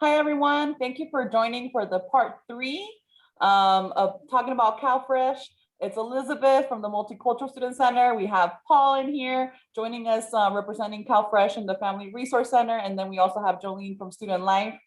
Hi, everyone. Thank you for joining for the part three of talking about CalFRESH. It's Elizabeth from the Multicultural Student Center. We have Paul in here joining us representing CalFRESH and the Family Resource Center. And then we also have Jolene from Student Life.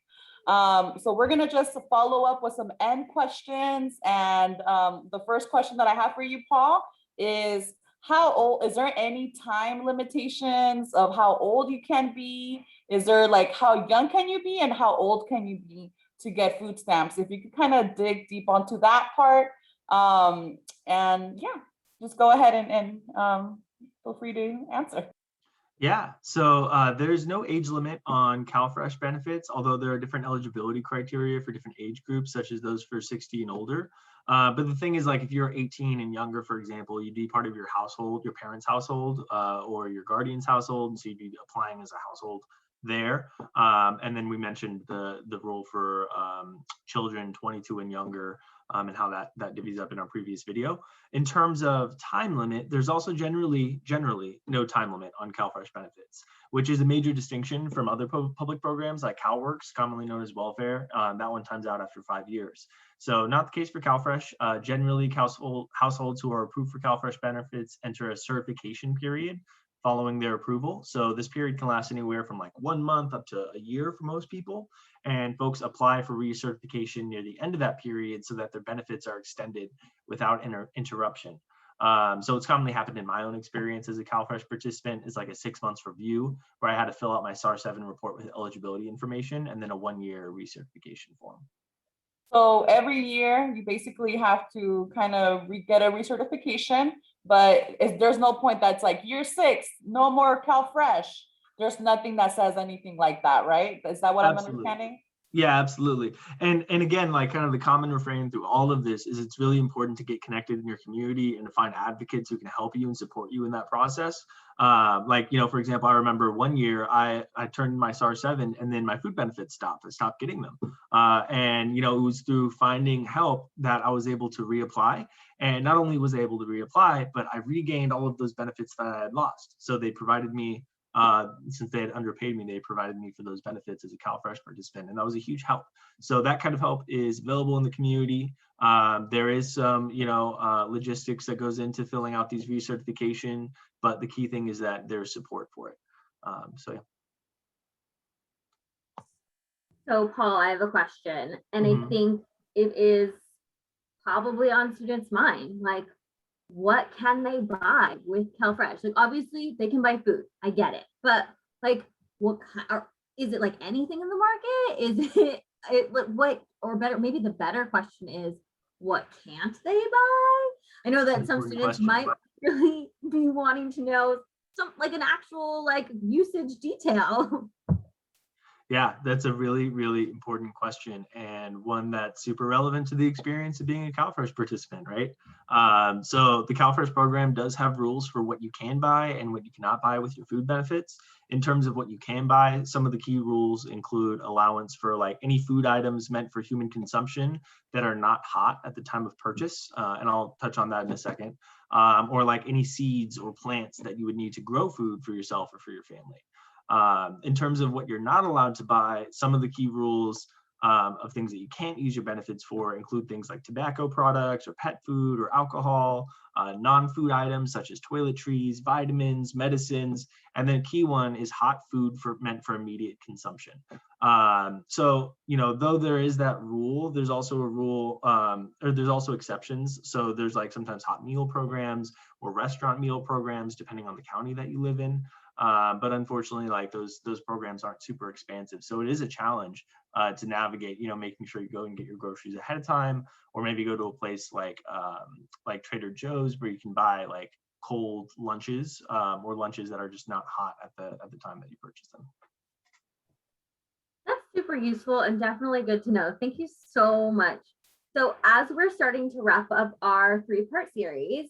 So we're gonna just follow up with some end questions. And the first question that I have for you, Paul, is how old, is there any time limitations of how old you can be? Is there like how young can you be and how old can you be to get food stamps? If you could kind of dig deep onto that part. And yeah, just go ahead and feel free to answer. Yeah, so there's no age limit on CalFRESH benefits, although there are different eligibility criteria for different age groups, such as those for 60 and older. But the thing is, like, if you're 18 and younger, for example, you'd be part of your household, your parents' household, or your guardian's household, and so you'd be applying as a household there. And then we mentioned the rule for children 22 and younger, and how that divvies up in our previous video. In terms of time limit, there's also generally no time limit on CalFRESH benefits, which is a major distinction from other public programs like CalWorks, commonly known as welfare. That one times out after 5 years. So not the case for CalFRESH. Generally, households who are approved for CalFRESH benefits enter a certification period following their approval. So this period can last anywhere from like 1 month up to a year for most people. And folks apply for recertification near the end of that period so that their benefits are extended without interruption. So it's commonly happened in my own experience as a CalFRESH participant is like a 6 months review where I had to fill out my SAR-7 report with eligibility information and then a 1-year recertification form. So every year you basically have to kind of get a recertification, but there's no point that's like year 6, no more CalFRESH. There's nothing that says anything like that, right? Is that what Absolutely. I'm understanding? Yeah, absolutely. And again, like kind of the common refrain through all of this is it's really important to get connected in your community and to find advocates who can help you and support you in that process. Like, you know, for example, I remember 1 year I turned my SAR-7 and then my food benefits stopped. I stopped getting them. And, you know, it was through finding help that I was able to reapply. And not only was I able to reapply, but I regained all of those benefits that I had lost. So they provided me since they had underpaid me, they provided me for those benefits as a CalFRESH participant, and that was a huge help. So that kind of help is available in the community. There is some, you know, logistics that goes into filling out these recertification, but the key thing is that there's support for it. So yeah. So Paul, I have a question, and I think it is probably on students' mind, like, what can they buy with CalFRESH? Like, obviously they can buy food, I get it, but like, what kind, is it like anything in the market? Is it what, or better, maybe the better question is, what can't they buy? I know that some students might really be wanting to know some, like, an actual like usage detail. Yeah, that's a really, really important question, and one that's super relevant to the experience of being a CalFRESH participant, right? So the CalFRESH program does have rules for what you can buy and what you cannot buy with your food benefits. In terms of what you can buy, some of the key rules include allowance for like any food items meant for human consumption that are not hot at the time of purchase, and I'll touch on that in a second, or like any seeds or plants that you would need to grow food for yourself or for your family. In terms of what you're not allowed to buy, some of the key rules of things that you can't use your benefits for include things like tobacco products or pet food or alcohol, non-food items such as toiletries, vitamins, medicines, and then a key one is hot food meant for immediate consumption. So, you know, though there is that rule, there's also a rule, or there's also exceptions. So there's like sometimes hot meal programs or restaurant meal programs, depending on the county that you live in. But unfortunately, like those programs aren't super expansive. So it is a challenge to navigate, you know, making sure you go and get your groceries ahead of time, or maybe go to a place like Trader Joe's where you can buy like cold lunches, or lunches that are just not hot at the time that you purchase them. That's super useful and definitely good to know. Thank you so much. So as we're starting to wrap up our 3-part series,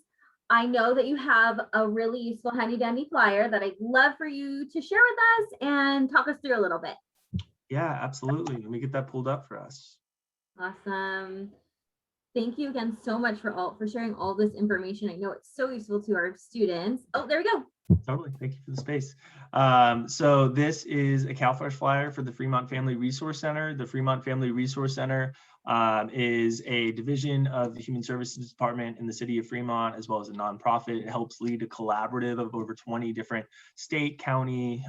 I know that you have a really useful handy dandy flyer that I'd love for you to share with us and talk us through a little bit. Yeah, absolutely. Let me get that pulled up for us. Awesome. Thank you again so much for sharing all this information. I know it's so useful to our students. Oh, there we go. Totally. Thank you for the space. So this is a CalFRESH flyer for the Fremont Family Resource Center. The Fremont Family Resource Center is a division of the Human Services Department in the city of Fremont, as well as a nonprofit. It helps lead a collaborative of over 20 different state, county,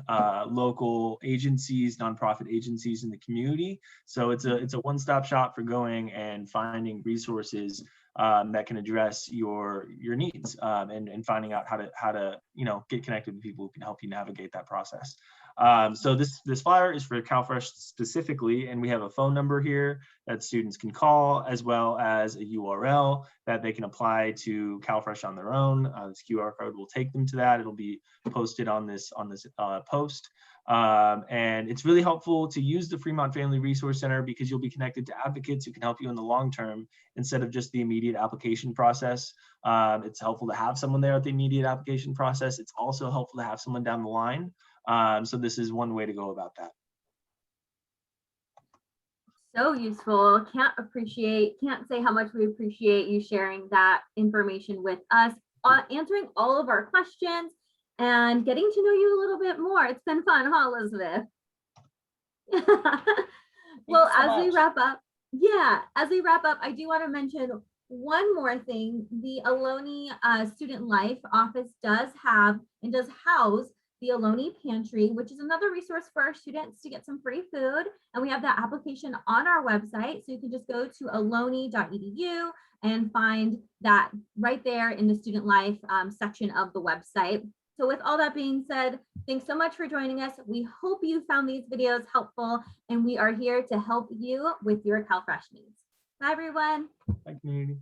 local agencies, nonprofit agencies in the community. So it's a one-stop shop for going and finding resources that can address your needs, and finding out how to get connected with people who can help you navigate that process. So this flyer is for CalFRESH specifically, and we have a phone number here that students can call, as well as a URL that they can apply to CalFRESH on their own. This QR code will take them to that. It'll be posted on this post. And it's really helpful to use the Fremont Family Resource Center because you'll be connected to advocates who can help you in the long term instead of just the immediate application process. It's helpful to have someone there at the immediate application process. It's also helpful to have someone down the line. So this is one way to go about that. So useful. Can't say how much we appreciate you sharing that information with us, answering all of our questions, and getting to know you a little bit more. It's been fun, huh, Elizabeth? Well, as we wrap up, I do want to mention one more thing. The Ohlone Student Life Office does house the Ohlone Pantry, which is another resource for our students to get some free food. And we have that application on our website. So you can just go to ohlone.edu and find that right there in the student life section of the website. So with all that being said, thanks so much for joining us. We hope you found these videos helpful, and we are here to help you with your CalFRESH needs. Bye, everyone. Bye, community.